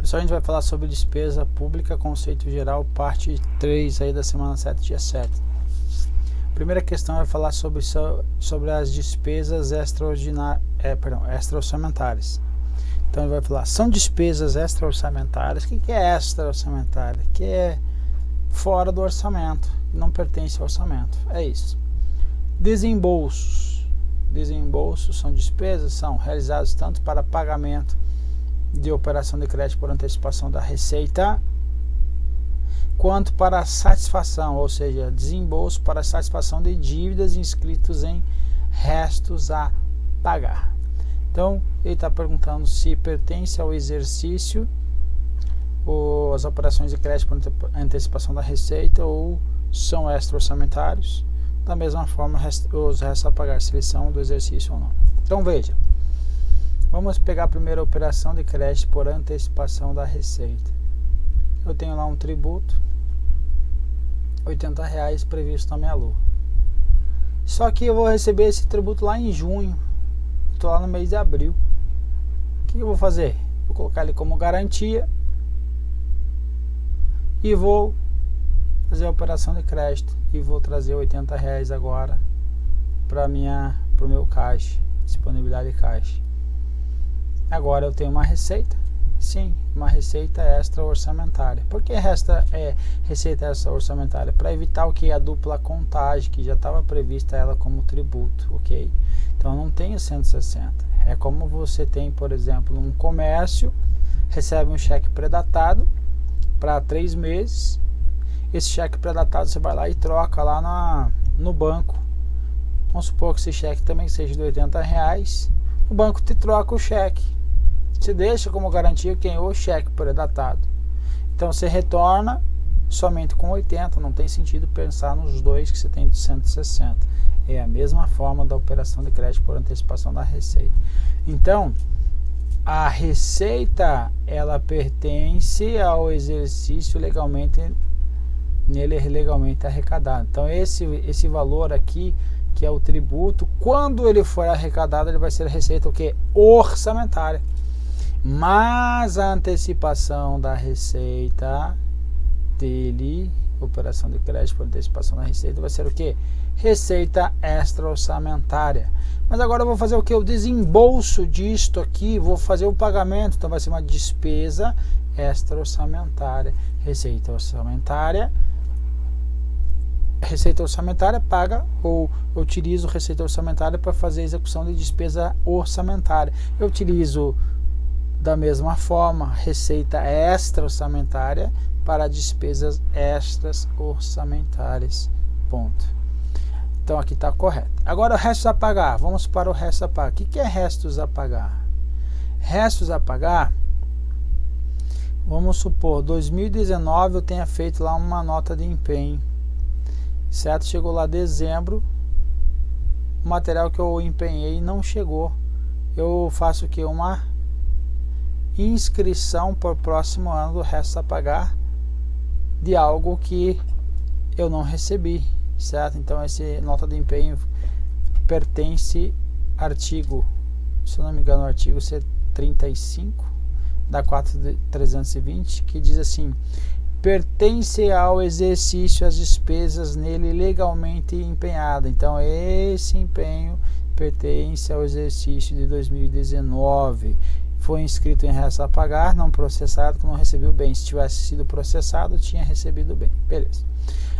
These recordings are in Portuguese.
Pessoal, a gente vai falar sobre despesa pública, conceito geral, parte 3 aí da semana 7, dia 7. Primeira questão vai falar sobre as despesas extra-orçamentárias. Então ele vai falar, são despesas extra-orçamentárias. O que é extra-orçamentária? Que é fora do orçamento, não pertence ao orçamento. É isso. Desembolsos. Desembolsos são despesas, são realizados tanto para pagamento de operação de crédito por antecipação da receita, quanto para satisfação, ou seja, desembolso para satisfação de dívidas inscritos em restos a pagar. Então, ele está perguntando se pertence ao exercício ou as operações de crédito por antecipação da receita ou são extra-orçamentários. Da mesma forma, os restos a pagar, se eles são do exercício ou não. Então, veja. Vamos pegar a primeira operação de crédito por antecipação da receita. Eu tenho lá um tributo, R$80 previsto na minha LOA. Só que eu vou receber esse tributo lá em junho. Estou lá no mês de abril. O que eu vou fazer? Vou colocar ele como garantia e vou fazer a operação de crédito e vou trazer R$80 agora para o meu caixa, disponibilidade de caixa. Agora eu tenho uma receita, sim, uma receita extra orçamentária. Por que receita extra orçamentária? Para evitar o que? A dupla contagem, que já estava prevista ela como tributo, ok? Então não tenho 160. É como você tem, por exemplo, um comércio, recebe um cheque predatado para 3 meses. Esse cheque predatado você vai lá e troca lá no banco. Vamos supor que esse cheque também seja de R$80. O banco te troca o cheque. Você deixa como garantia quem o cheque predatado. Então você retorna somente com 80. Não tem sentido pensar nos dois que você tem de 160. É a mesma forma da operação de crédito por antecipação da receita. Então, a receita ela pertence ao exercício legalmente arrecadado. Então esse valor aqui, que é o tributo, quando ele for arrecadado, ele vai ser a receita o quê? Orçamentária. Mas a antecipação da receita dele, operação de crédito por antecipação da receita, vai ser o quê? Receita extra-orçamentária. Mas agora eu vou fazer o quê? O desembolso disto aqui, vou fazer o pagamento, então vai ser uma despesa extra-orçamentária. Receita orçamentária paga, ou eu utilizo receita orçamentária para fazer a execução de despesa orçamentária. Eu utilizo da mesma forma receita extra orçamentária para despesas extras orçamentárias. Ponto. Então aqui está correto. Agora o restos a pagar. Vamos para o resto a pagar. O que é restos a pagar? Restos a pagar, vamos supor, 2019 eu tenha feito lá uma nota de empenho. Certo? Chegou lá dezembro, o material que eu empenhei não chegou. Eu faço o que? Uma inscrição para o próximo ano do resto a pagar de algo que eu não recebi, certo? Então esse nota de empenho pertence artigo, se eu não me engano, o artigo 35 da 4.320, que diz assim: pertence ao exercício as despesas nele legalmente empenhada. Então esse empenho pertence ao exercício de 2019. Foi inscrito em resto a pagar, não processado, que não recebeu o bem. Se tivesse sido processado, tinha recebido o bem. Beleza.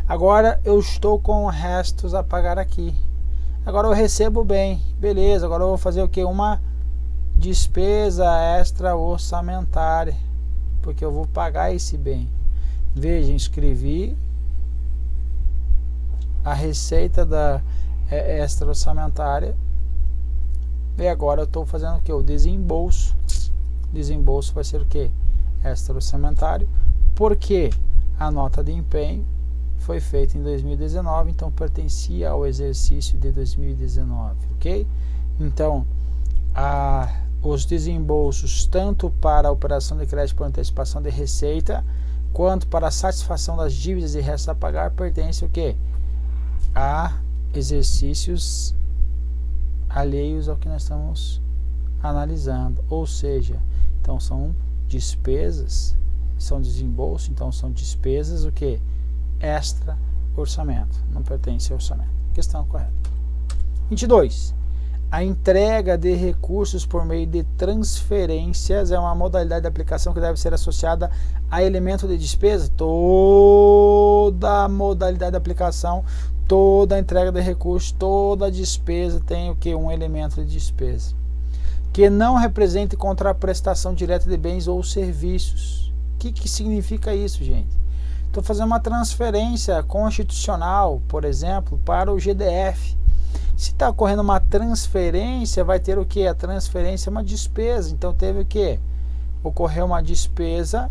Agora eu estou com restos a pagar aqui. Agora eu recebo o bem. Beleza, agora eu vou fazer o que? Uma despesa extra orçamentária, porque eu vou pagar esse bem. Veja, inscrevi a receita da extra orçamentária e agora eu estou fazendo o que? O desembolso. Desembolso vai ser o que? Extra orçamentário, porque a nota de empenho foi feita em 2019, então pertencia ao exercício de 2019, ok? Então, os desembolsos, tanto para a operação de crédito por antecipação de receita, quanto para a satisfação das dívidas e restos a pagar, pertence o que? A exercícios alheios ao que nós estamos analisando. Ou seja, então são despesas, são desembolso, então são despesas o que? Extra orçamento, não pertence ao orçamento. Questão correta. 22. A entrega de recursos por meio de transferências é uma modalidade de aplicação que deve ser associada a elemento de despesa. Toda modalidade de aplicação, toda entrega de recursos, toda despesa tem o que? Um elemento de despesa. Que não represente contraprestação direta de bens ou serviços. O que significa isso, gente? Estou fazendo uma transferência constitucional, por exemplo, para o GDF. Se está ocorrendo uma transferência, vai ter o que? A transferência é uma despesa. Então teve o que? Ocorreu uma despesa,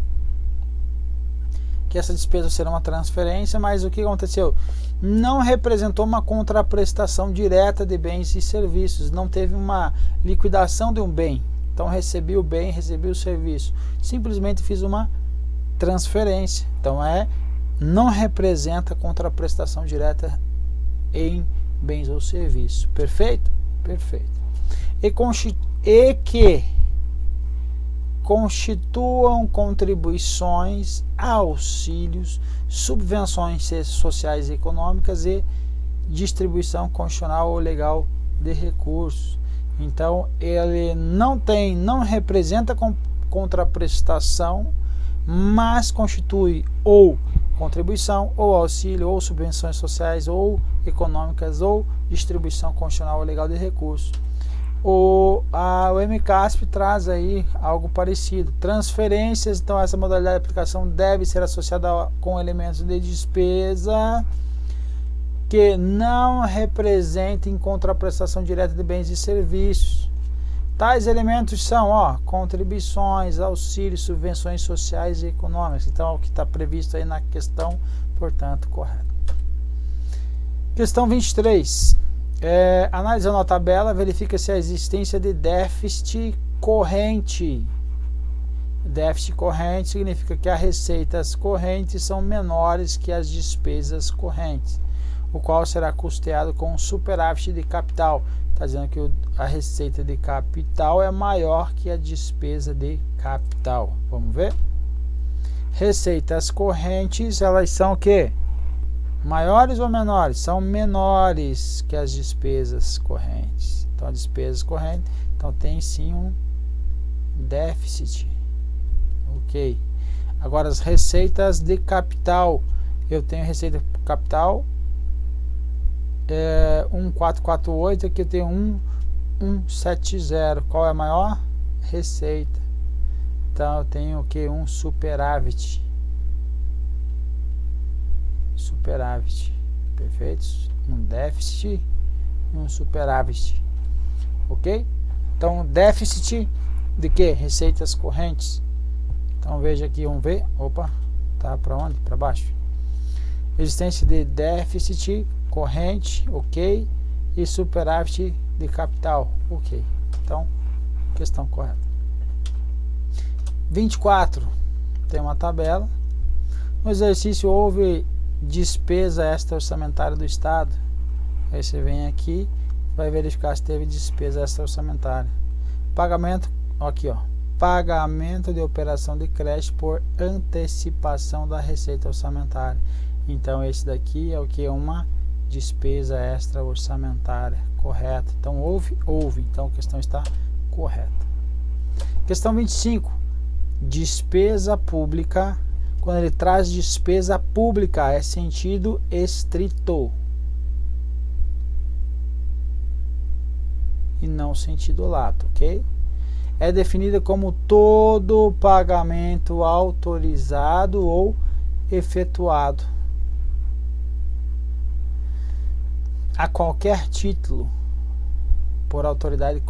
que essa despesa será uma transferência, mas o que aconteceu? Não representou uma contraprestação direta de bens e serviços. Não teve uma liquidação de um bem. Então recebi o bem, recebi o serviço. Simplesmente fiz uma transferência. Então não representa contraprestação direta em bens ou serviços. Perfeito? Perfeito. E que constituam contribuições, auxílios, subvenções sociais e econômicas e distribuição constitucional ou legal de recursos. Então ele não representa contraprestação, mas constitui ou contribuição, ou auxílio, ou subvenções sociais, ou econômicas, ou distribuição constitucional ou legal de recursos. O MCASP traz aí algo parecido. Transferências, então essa modalidade de aplicação deve ser associada com elementos de despesa que não representem contraprestação direta de bens e serviços. Tais elementos são contribuições, auxílios, subvenções sociais e econômicas. Então, o que está previsto aí na questão, portanto, correto. Questão 23. Analisando a tabela, verifica-se a existência de déficit corrente. Déficit corrente significa que as receitas correntes são menores que as despesas correntes, o qual será custeado com um superávit de capital. Está dizendo que a receita de capital é maior que a despesa de capital. Vamos ver? Receitas correntes, elas são o quê? Maiores ou menores? São menores que as despesas correntes. Então, as despesas correntes, então tem sim um déficit. Ok. Agora, as receitas de capital. Eu tenho receita de capital 1448, aqui eu tenho 1170. Qual é a maior? Receita. Então eu tenho o que? Um superávit. Perfeito? Um déficit e um superávit. Ok? Então déficit de que? Receitas correntes. Então veja aqui, vamos ver. Opa, tá para onde? Para baixo. Existência de déficit corrente, ok, e superávit de capital, ok. Então, questão correta. 24, tem uma tabela. No exercício houve despesa extra-orçamentária do Estado. Aí você vem aqui, vai verificar se teve despesa extra-orçamentária. Pagamento, aqui pagamento de operação de creche por antecipação da receita orçamentária. Então esse daqui é o que? Uma despesa extra orçamentária, correto? Então houve, então a questão está correta. Questão 25, despesa pública. Quando ele traz despesa pública, é sentido estrito e não sentido lato, ok? É definida como todo pagamento autorizado ou efetuado a qualquer título por autoridades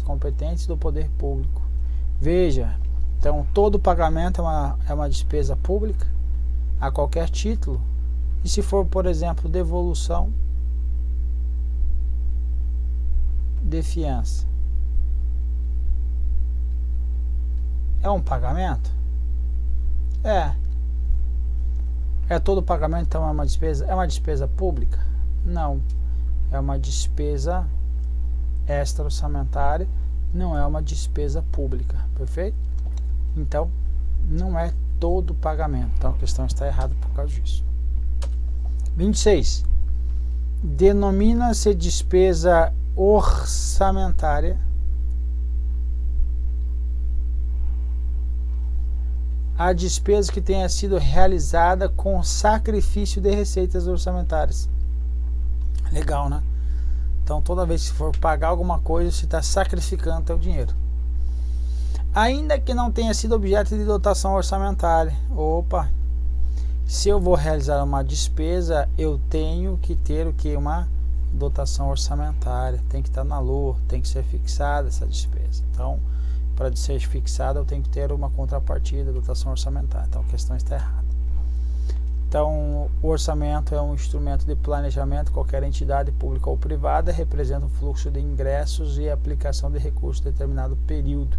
competentes do poder público. Veja, então todo pagamento é uma despesa pública a qualquer título. E se for, por exemplo, devolução de fiança, é um pagamento? É todo pagamento, então é uma despesa? É uma despesa pública? Não. É uma despesa extra-orçamentária não é uma despesa pública, perfeito? Então, não é todo pagamento. Então, a questão está errada por causa disso. 26. Denomina-se despesa orçamentária a despesa que tenha sido realizada com sacrifício de receitas orçamentárias. Legal, né? Então, toda vez que for pagar alguma coisa, você está sacrificando teu dinheiro. Ainda que não tenha sido objeto de dotação orçamentária. Opa! Se eu vou realizar uma despesa, eu tenho que ter o que? Uma dotação orçamentária. Tem que estar na LOA, tem que ser fixada essa despesa. Então, para ser fixada, eu tenho que ter uma contrapartida, dotação orçamentária. Então, a questão está errada. Então, o orçamento é um instrumento de planejamento. Qualquer entidade pública ou privada representa um fluxo de ingressos e aplicação de recursos em determinado período.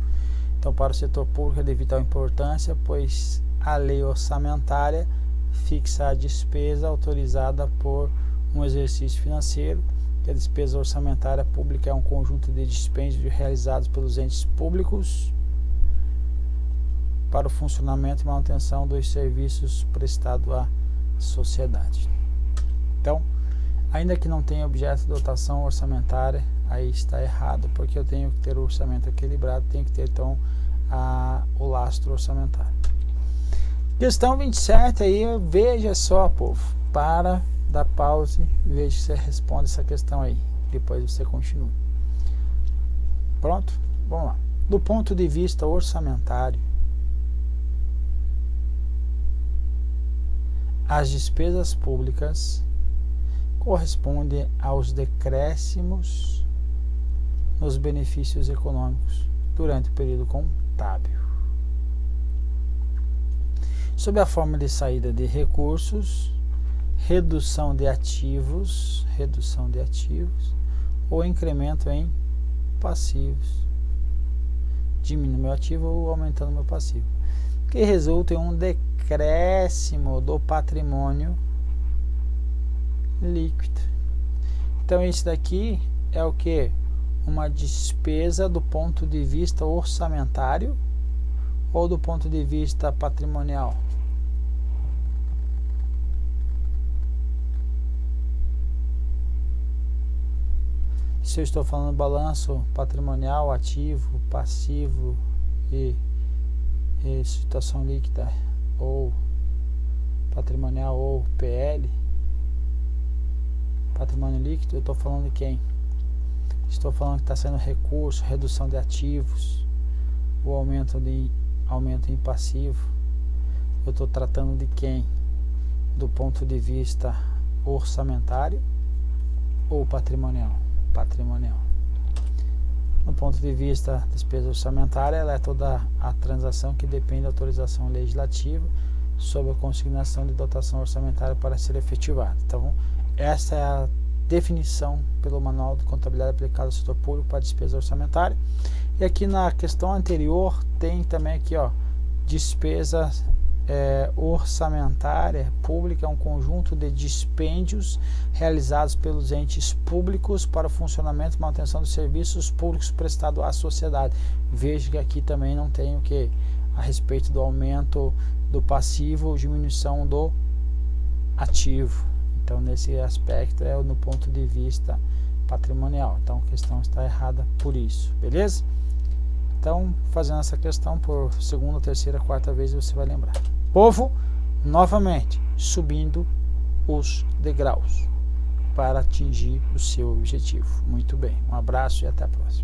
Então, para o setor público é de vital importância, pois a lei orçamentária fixa a despesa autorizada por um exercício financeiro. Que a despesa orçamentária pública é um conjunto de dispêndios realizados pelos entes públicos para o funcionamento e manutenção dos serviços prestados à sociedade. Então, ainda que não tenha objeto de dotação orçamentária, aí está errado, porque eu tenho que ter o orçamento equilibrado, tenho que ter então o lastro orçamentário. Questão 27 aí, veja só, povo, para dar pause, veja se você responde essa questão aí, depois você continua. Pronto? Vamos lá. Do ponto de vista orçamentário, as despesas públicas correspondem aos decréscimos nos benefícios econômicos durante o período contábil. Sob a forma de saída de recursos, redução de ativos ou incremento em passivos. Diminui meu ativo ou aumentando meu passivo. Que resulta em um decréscimo do patrimônio líquido. Então, isso daqui é o que? Uma despesa do ponto de vista orçamentário ou do ponto de vista patrimonial? Se eu estou falando balanço patrimonial, ativo, passivo e situação líquida, ou patrimonial ou PL, patrimônio líquido, eu estou falando de quem? Estou falando que está sendo recurso, redução de ativos, o aumento em passivo. Eu estou tratando de quem? Do ponto de vista orçamentário ou patrimonial? Patrimonial. No ponto de vista da despesa orçamentária, ela é toda a transação que depende da autorização legislativa sobre a consignação de dotação orçamentária para ser efetivada. Então, essa é a definição pelo Manual de Contabilidade Aplicada ao Setor Público para a despesa orçamentária. E aqui na questão anterior tem também aqui, ó, despesa orçamentária pública é um conjunto de dispêndios realizados pelos entes públicos para o funcionamento e manutenção dos serviços públicos prestados à sociedade. Veja que aqui também não tem o que a respeito do aumento do passivo ou diminuição do ativo. Então, nesse aspecto é no ponto de vista patrimonial. Então, a questão está errada por isso, beleza? Então, fazendo essa questão por segunda, terceira, quarta vez, você vai lembrar. Povo, novamente, subindo os degraus para atingir o seu objetivo. Muito bem, um abraço e até a próxima.